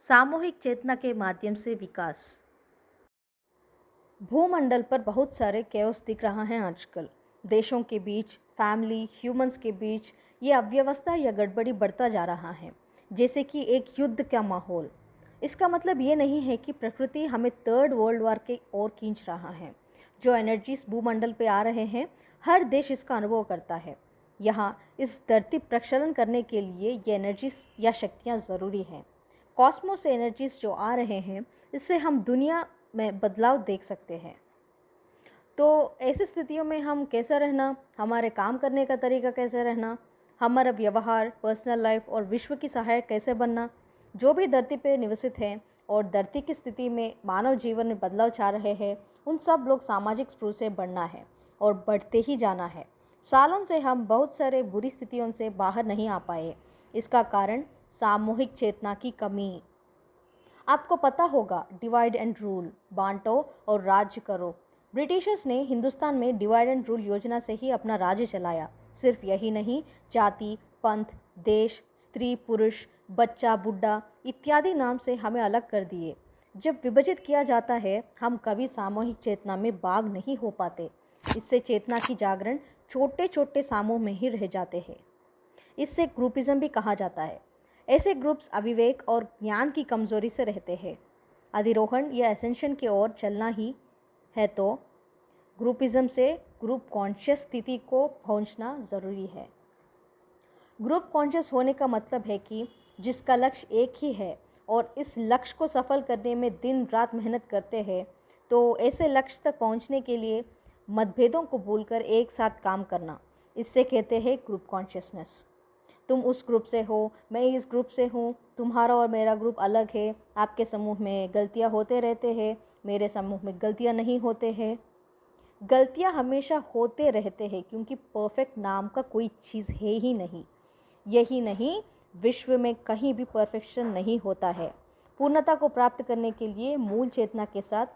सामूहिक चेतना के माध्यम से विकास। भूमंडल पर बहुत सारे कैओस दिख रहा है आजकल। देशों के बीच, फैमिली, ह्यूमंस के बीच ये अव्यवस्था या गड़बड़ी बढ़ता जा रहा है, जैसे कि एक युद्ध का माहौल। इसका मतलब ये नहीं है कि प्रकृति हमें थर्ड वर्ल्ड वॉर के ओर खींच रहा है। जो एनर्जीज भूमंडल पे आ रहे हैं, हर देश इसका अनुभव करता है। यहाँ इस धरती प्रक्षालन करने के लिए ये एनर्जीज या शक्तियाँ ज़रूरी हैं। कॉस्मोस से एनर्जीज जो आ रहे हैं, इससे हम दुनिया में बदलाव देख सकते हैं। तो ऐसी स्थितियों में हम कैसा रहना, हमारे काम करने का तरीका कैसे रहना, हमारा व्यवहार, पर्सनल लाइफ और विश्व की सहायक कैसे बनना, जो भी धरती पर निवसित हैं और धरती की स्थिति में मानव जीवन में बदलाव चाह रहे हैं, उन सब लोग सामाजिक स्पृह से बढ़ना है और बढ़ते ही जाना है। सालों से हम बहुत सारे बुरी स्थितियों से बाहर नहीं आ पाए। इसका कारण सामूहिक चेतना की कमी। आपको पता होगा, डिवाइड एंड रूल, बांटो और राज्य करो। ब्रिटिशर्स ने हिंदुस्तान में डिवाइड एंड रूल योजना से ही अपना राज्य चलाया। सिर्फ यही नहीं, जाति, पंथ, देश, स्त्री, पुरुष, बच्चा, बुढ़ा इत्यादि नाम से हमें अलग कर दिए। जब विभाजित किया जाता है, हम कभी सामूहिक चेतना में भाग नहीं हो पाते। इससे चेतना की जागरण छोटे छोटे समूह में ही रह जाते हैं। इससे ग्रुपिज्म भी कहा जाता है। ऐसे ग्रुप्स अविवेक और ज्ञान की कमजोरी से रहते हैं। अधिरोहण या एसेंशन की ओर चलना ही है तो ग्रुपिज्म से ग्रुप कॉन्शियस स्थिति को पहुंचना ज़रूरी है। ग्रुप कॉन्शियस होने का मतलब है कि जिसका लक्ष्य एक ही है और इस लक्ष्य को सफल करने में दिन रात मेहनत करते हैं, तो ऐसे लक्ष्य तक पहुंचने के लिए मतभेदों को भूलकर एक साथ काम करना, इससे कहते हैं ग्रुप कॉन्शियसनेस। तुम उस ग्रुप से हो, मैं इस ग्रुप से हूँ, तुम्हारा और मेरा ग्रुप अलग है। आपके समूह में गलतियाँ होते रहते हैं, मेरे समूह में गलतियाँ नहीं होते हैं। गलतियाँ हमेशा होते रहते हैं क्योंकि परफेक्ट नाम का कोई चीज़ है ही नहीं। यही नहीं, विश्व में कहीं भी परफेक्शन नहीं होता है। पूर्णता को प्राप्त करने के लिए मूल चेतना के साथ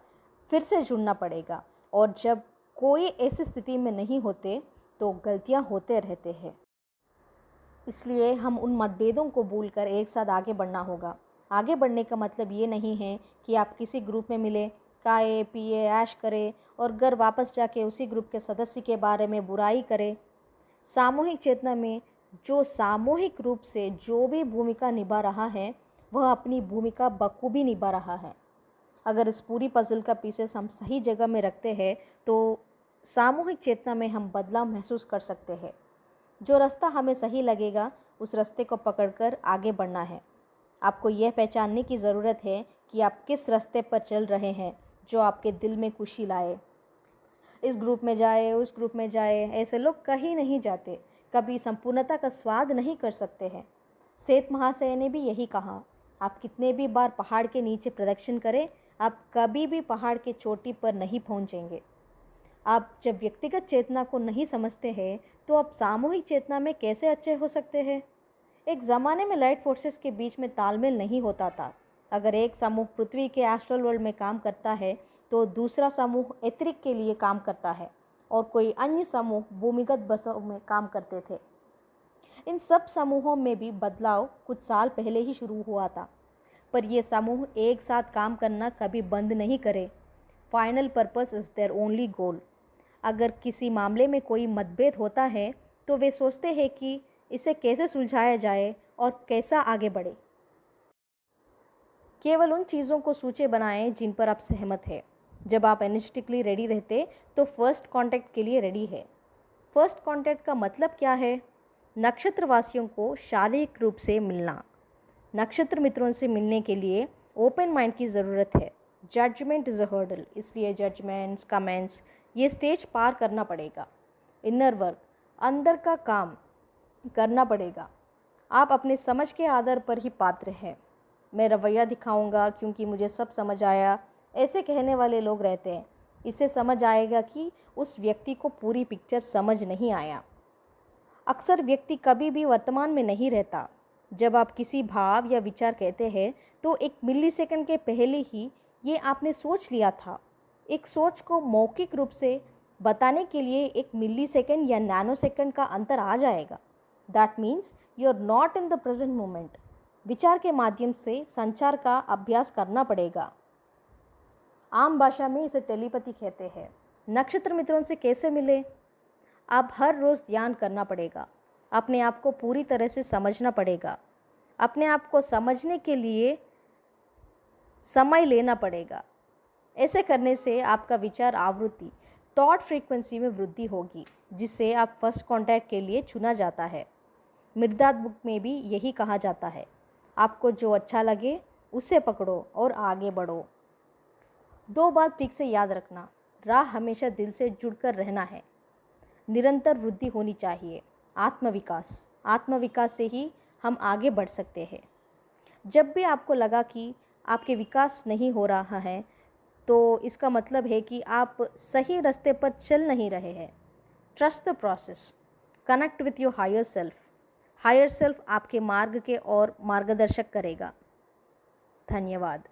फिर से जुड़ना पड़ेगा, और जब कोई ऐसी स्थिति में नहीं होते तो गलतियाँ होते रहते हैं। इसलिए हम उन मतभेदों को भूलकर एक साथ आगे बढ़ना होगा। आगे बढ़ने का मतलब ये नहीं है कि आप किसी ग्रुप में मिले, खाए पिए ऐश करें और घर वापस जाके उसी ग्रुप के सदस्य के बारे में बुराई करें। सामूहिक चेतना में जो सामूहिक रूप से जो भी भूमिका निभा रहा है, वह अपनी भूमिका बखूबी निभा रहा है। अगर इस पूरी पजल का पीसेस हम सही जगह में रखते हैं तो सामूहिक चेतना में हम बदलाव महसूस कर सकते हैं। जो रास्ता हमें सही लगेगा, उस रास्ते को पकड़कर आगे बढ़ना है। आपको यह पहचानने की ज़रूरत है कि आप किस रास्ते पर चल रहे हैं जो आपके दिल में खुशी लाए। इस ग्रुप में जाए, उस ग्रुप में जाए, ऐसे लोग कहीं नहीं जाते, कभी संपूर्णता का स्वाद नहीं कर सकते हैं। सेठ महाशय ने भी यही कहा, आप कितने भी बार पहाड़ के नीचे प्रदक्षिण करें, आप कभी भी पहाड़ की चोटी पर नहीं पहुंचेंगे। आप जब व्यक्तिगत चेतना को नहीं समझते हैं तो आप सामूहिक चेतना में कैसे अच्छे हो सकते हैं। एक ज़माने में लाइट फोर्सेस के बीच में तालमेल नहीं होता था। अगर एक समूह पृथ्वी के एस्ट्रल वर्ल्ड में काम करता है तो दूसरा समूह एथरिक के लिए काम करता है और कोई अन्य समूह भूमिगत बसों में काम करते थे। इन सब समूहों में भी बदलाव कुछ साल पहले ही शुरू हुआ था, पर ये समूह एक साथ काम करना कभी बंद नहीं करे। Final purpose is there only goal. अगर किसी मामले में कोई मतभेद होता है तो वे सोचते हैं कि इसे कैसे सुलझाया जाए और कैसा आगे बढ़े। केवल उन चीज़ों को सूची बनाएं जिन पर आप सहमत हैं। जब आप एनर्जेटिकली रेडी रहते तो फर्स्ट कांटेक्ट के लिए रेडी है। फर्स्ट कांटेक्ट का मतलब क्या है? नक्षत्रवासियों को शारीरिक रूप से मिलना। नक्षत्र मित्रों से मिलने के लिए ओपन माइंड की ज़रूरत है। जजमेंट इज़ अ हर्डल, इसलिए जजमेंट्स, कमेंट्स, ये स्टेज पार करना पड़ेगा। इनर वर्क, अंदर का काम करना पड़ेगा। आप अपने समझ के आधार पर ही पात्र हैं। मैं रवैया दिखाऊंगा क्योंकि मुझे सब समझ आया, ऐसे कहने वाले लोग रहते हैं। इससे समझ आएगा कि उस व्यक्ति को पूरी पिक्चर समझ नहीं आया। अक्सर व्यक्ति कभी भी वर्तमान में नहीं रहता। जब आप किसी भाव या विचार कहते हैं तो एक मिली सेकंड के पहले ही ये आपने सोच लिया था। एक सोच को मौखिक रूप से बताने के लिए एक मिली सेकंड या नैनो सेकंड का अंतर आ जाएगा। That means you are not in the present moment. विचार के माध्यम से संचार का अभ्यास करना पड़ेगा। आम भाषा में इसे टेलीपैथी कहते हैं। नक्षत्र मित्रों से कैसे मिले? आप हर रोज़ ध्यान करना पड़ेगा। अपने आप को पूरी तरह से समझना पड़ेगा। अपने आप को समझने के लिए समय लेना पड़ेगा। ऐसे करने से आपका विचार आवृत्ति थॉट फ्रीक्वेंसी में वृद्धि होगी, जिससे आप फर्स्ट कांटेक्ट के लिए चुना जाता है। मृदात बुक में भी यही कहा जाता है, आपको जो अच्छा लगे उसे पकड़ो और आगे बढ़ो। 2 बात ठीक से याद रखना, राह हमेशा दिल से जुड़कर रहना है। निरंतर वृद्धि होनी चाहिए। आत्मविकास से ही हम आगे बढ़ सकते हैं। जब भी आपको लगा कि आपके विकास नहीं हो रहा है, तो इसका मतलब है कि आप सही रास्ते पर चल नहीं रहे हैं। Trust the process, connect with your higher self. Higher self आपके मार्ग के और मार्गदर्शक करेगा। धन्यवाद।